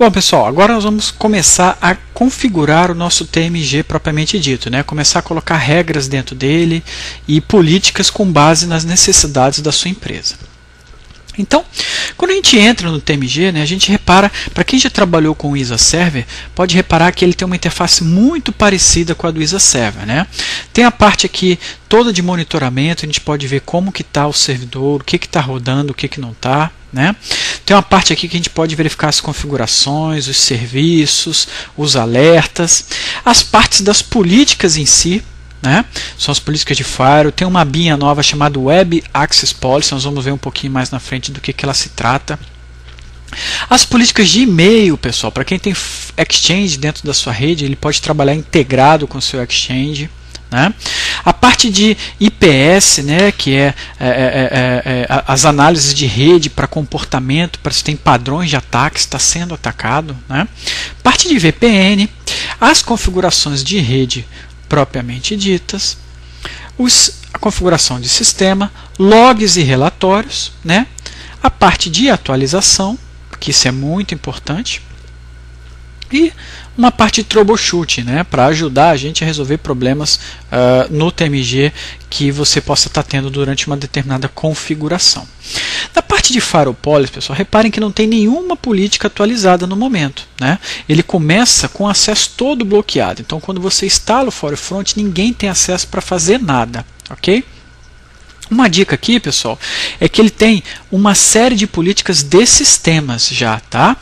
Bom, pessoal, agora nós vamos começar a configurar o nosso TMG propriamente dito, né? Começar a colocar regras dentro dele e políticas com base nas necessidades da sua empresa. Então, quando a gente entra no TMG, né, a gente repara, para quem já trabalhou com o ISA Server, pode reparar que ele tem uma interface muito parecida com a do ISA Server, né? Tem a parte aqui toda de monitoramento, a gente pode ver como que está o servidor, o que está rodando, o que não está, né? Tem uma parte aqui que a gente pode verificar as configurações, os serviços, os alertas, as partes das políticas em si, né? São as políticas de Firewall. Tem uma abinha nova chamada Web Access Policy, nós vamos ver um pouquinho mais na frente do que ela se trata. As políticas de e-mail, pessoal, para quem tem Exchange dentro da sua rede, ele pode trabalhar integrado com o seu Exchange, né? A parte de IPS, né, que é as análises de rede para comportamento, para se tem padrões de ataque, está sendo atacado, né? Parte de VPN, as configurações de rede propriamente ditas, a configuração de sistema, logs e relatórios, né? A parte de atualização, que isso é muito importante, e uma parte de troubleshoot, né? Para ajudar a gente a resolver problemas no TMG que você possa estar tendo durante uma determinada configuração. Na parte de Firewall Policy, pessoal, reparem que não tem nenhuma política atualizada no momento, né? Ele começa com acesso todo bloqueado. Então, quando você instala o Forefront, ninguém tem acesso para fazer nada, ok? Uma dica aqui, pessoal, é que ele tem uma série de políticas de sistemas já, tá?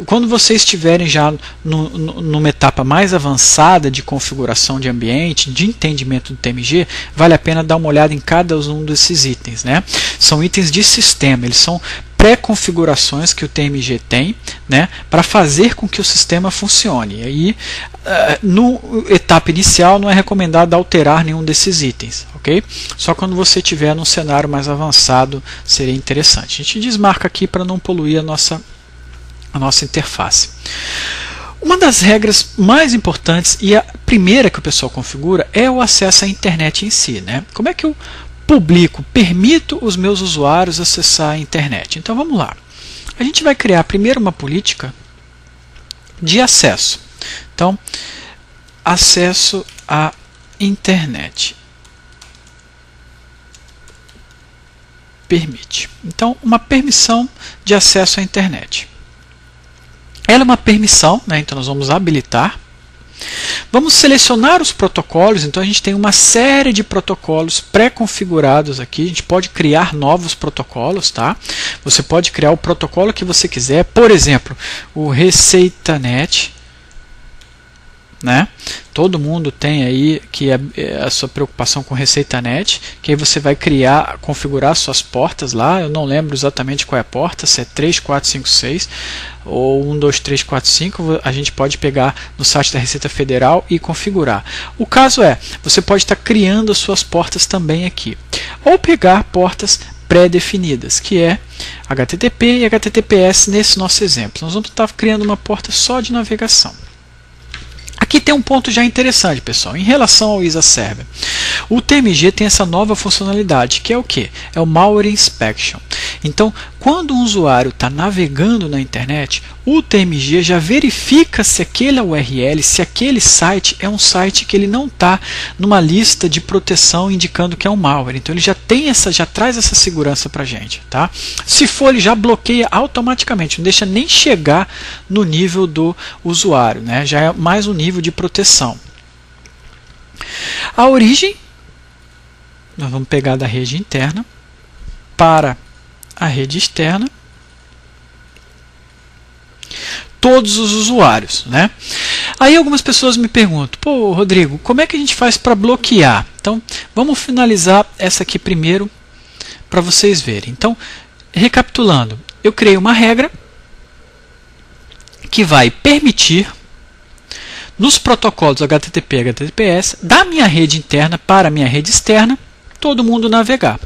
Quando vocês estiverem já numa etapa mais avançada de configuração de ambiente, de entendimento do TMG, vale a pena dar uma olhada em cada um desses itens, né? São itens de sistema, eles são pré-configurações que o TMG tem, né, para fazer com que o sistema funcione. E aí, no etapa inicial, não é recomendado alterar nenhum desses itens, ok? Só quando você estiver num cenário mais avançado seria interessante. A gente desmarca aqui para não poluir a nossa interface. Uma das regras mais importantes e a primeira que o pessoal configura é o acesso à internet em si, né? Como é que eu permito os meus usuários acessar a internet? Então vamos lá. A gente vai criar primeiro uma política de acesso. Então, acesso à internet. Permite. Então, uma permissão de acesso à internet. Ela é uma permissão, né? Então nós vamos habilitar. Vamos selecionar os protocolos, então a gente tem uma série de protocolos pré-configurados aqui, a gente pode criar novos protocolos, tá? Você pode criar o protocolo que você quiser, por exemplo, o ReceitaNet, né? Todo mundo tem aí que a sua preocupação com ReceitaNet, que aí você vai configurar suas portas lá. Eu não lembro exatamente qual é a porta, se é 3, 4, 5, 6 ou 1, 2, 3, 4, 5. A gente pode pegar no site da Receita Federal e configurar. O caso é, você pode estar criando as suas portas também aqui, ou pegar portas pré-definidas, que é HTTP e HTTPS nesse nosso exemplo. Nós vamos estar criando uma porta só de navegação. Aqui tem um ponto já interessante, pessoal, em relação ao ISA Server. O TMG tem essa nova funcionalidade, que é o que? É o Malware Inspection. Então, quando um usuário está navegando na internet, o TMG já verifica se aquele URL, se aquele site é um site que ele não está numa lista de proteção indicando que é um malware. Então, ele já traz essa segurança para a gente, tá? Se for, ele já bloqueia automaticamente, não deixa nem chegar no nível do usuário, né? Já é mais um nível de proteção. A origem, nós vamos pegar da rede interna para a rede externa, todos os usuários, né? Aí algumas pessoas me perguntam, pô, Rodrigo, como é que a gente faz para bloquear? Então, vamos finalizar essa aqui primeiro para vocês verem. Então, recapitulando, eu criei uma regra que vai permitir nos protocolos HTTP e HTTPS da minha rede interna para a minha rede externa, todo mundo navegar.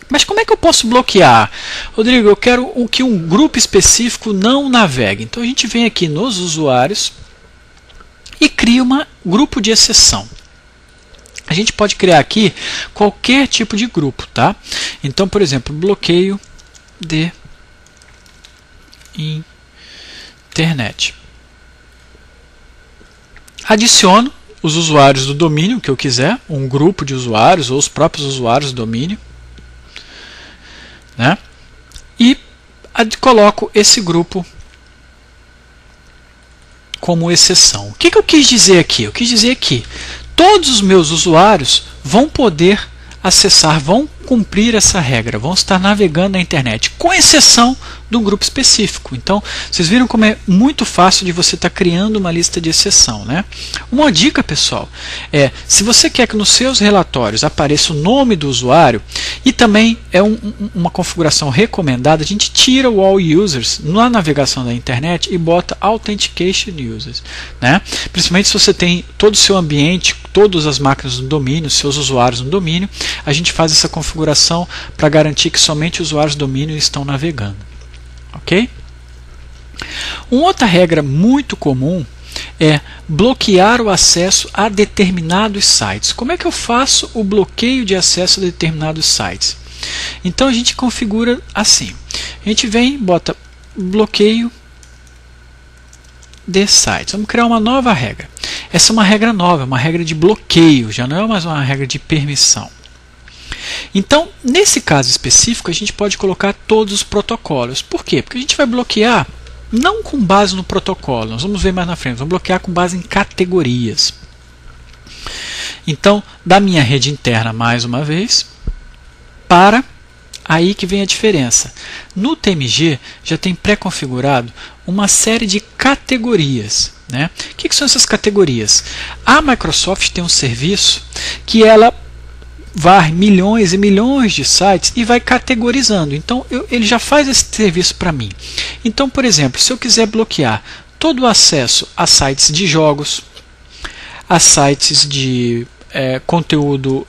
Mas como é que eu posso bloquear? Rodrigo, eu quero que um grupo específico não navegue. Então a gente vem aqui nos usuários e cria um grupo de exceção. A gente pode criar aqui qualquer tipo de grupo, tá? Então, por exemplo, bloqueio de internet. Adiciono os usuários do domínio que eu quiser, um grupo de usuários ou os próprios usuários do domínio, né? E coloco esse grupo como exceção. O que eu quis dizer aqui? Eu quis dizer que todos os meus usuários vão poder acessar, vão cumprir essa regra, vão estar navegando na internet, com exceção de um grupo específico. Então, vocês viram como é muito fácil de você estar criando uma lista de exceção, né? Uma dica, pessoal, é, se você quer que nos seus relatórios apareça o nome do usuário, e também é uma configuração recomendada, a gente tira o All Users na navegação da internet e bota Authentication Users, né? Principalmente se você tem todo o seu ambiente, todas as máquinas no domínio, seus usuários no domínio, a gente faz essa configuração para garantir que somente os usuários do domínio estão navegando. Ok? Uma outra regra muito comum é bloquear o acesso a determinados sites. Como é que eu faço o bloqueio de acesso a determinados sites? Então a gente configura assim. A gente vem, bota bloqueio de sites. Vamos criar uma nova regra. Essa é uma regra nova, uma regra de bloqueio, já não é mais uma regra de permissão. Então, nesse caso específico, a gente pode colocar todos os protocolos. Por quê? Porque a gente vai bloquear não com base no protocolo, nós vamos ver mais na frente, vamos bloquear com base em categorias. Então, da minha rede interna, mais uma vez, para aí que vem a diferença. No TMG já tem pré-configurado uma série de categorias, né? O que são essas categorias? A Microsoft tem um serviço que ela varre milhões e milhões de sites e vai categorizando. Então ele já faz esse serviço para mim. Então, por exemplo, se eu quiser bloquear todo o acesso a sites de jogos, a sites de conteúdo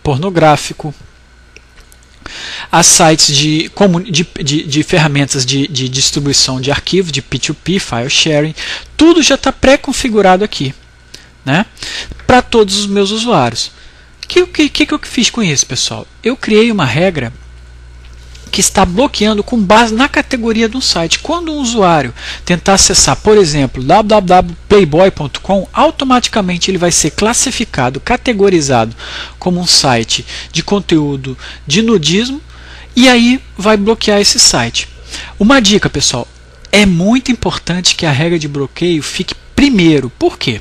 pornográfico, a sites de ferramentas de distribuição de arquivos, de P2P, file sharing, tudo já está pré-configurado aqui, né? Para todos os meus usuários. O que eu fiz com isso, pessoal? Eu criei uma regra que está bloqueando com base na categoria do site. Quando um usuário tentar acessar, por exemplo, www.playboy.com, automaticamente ele vai ser classificado, categorizado como um site de conteúdo de nudismo e aí vai bloquear esse site. Uma dica, pessoal, é muito importante que a regra de bloqueio fique primeiro. Por quê?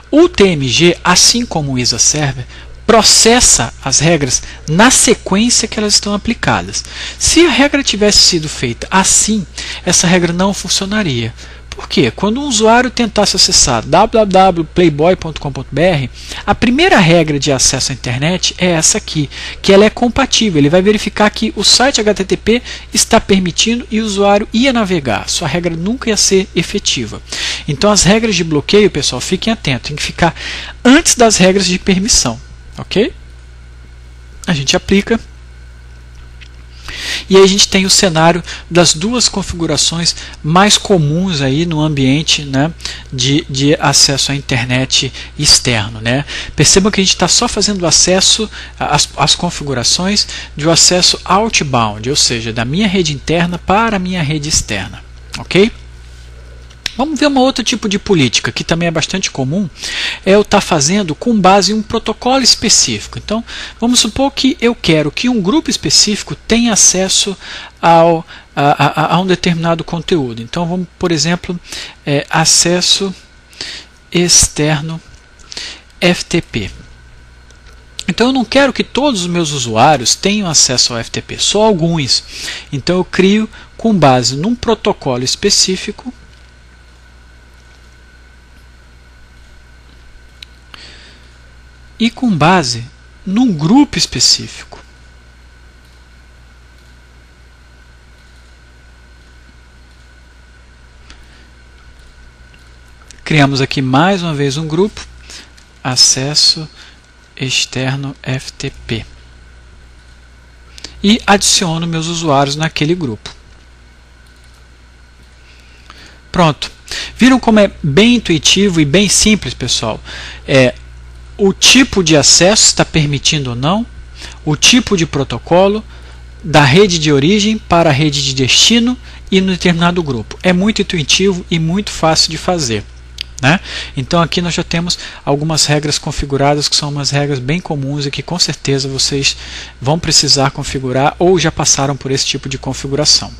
O TMG, assim como o ISA Server, processa as regras na sequência que elas estão aplicadas. Se a regra tivesse sido feita assim, essa regra não funcionaria. Por quê? Quando um usuário tentasse acessar www.playboy.com.br, a primeira regra de acesso à internet é essa aqui, que ela é compatível. Ele vai verificar que o site HTTP está permitindo e o usuário ia navegar. Sua regra nunca ia ser efetiva. Então as regras de bloqueio, pessoal, fiquem atentos, tem que ficar antes das regras de permissão. Ok? A gente aplica e aí a gente tem o cenário das duas configurações mais comuns aí no ambiente, né, de acesso à internet externo, né? Percebam que a gente está só fazendo acesso às configurações de acesso outbound, ou seja, da minha rede interna para a minha rede externa. Ok? Vamos ver um outro tipo de política que também é bastante comum, é eu estar fazendo com base em um protocolo específico. Então, vamos supor que eu quero que um grupo específico tenha acesso a um determinado conteúdo. Então, vamos, por exemplo, acesso externo FTP. Então, eu não quero que todos os meus usuários tenham acesso ao FTP, só alguns. Então, eu crio com base num protocolo específico e com base num grupo específico. Criamos aqui mais uma vez um grupo, acesso externo FTP. E adiciono meus usuários naquele grupo. Pronto. Viram como é bem intuitivo e bem simples, pessoal? O tipo de acesso está permitindo ou não, o tipo de protocolo, da rede de origem para a rede de destino e no determinado grupo. É muito intuitivo e muito fácil de fazer, né? Então aqui nós já temos algumas regras configuradas, que são umas regras bem comuns e que com certeza vocês vão precisar configurar ou já passaram por esse tipo de configuração.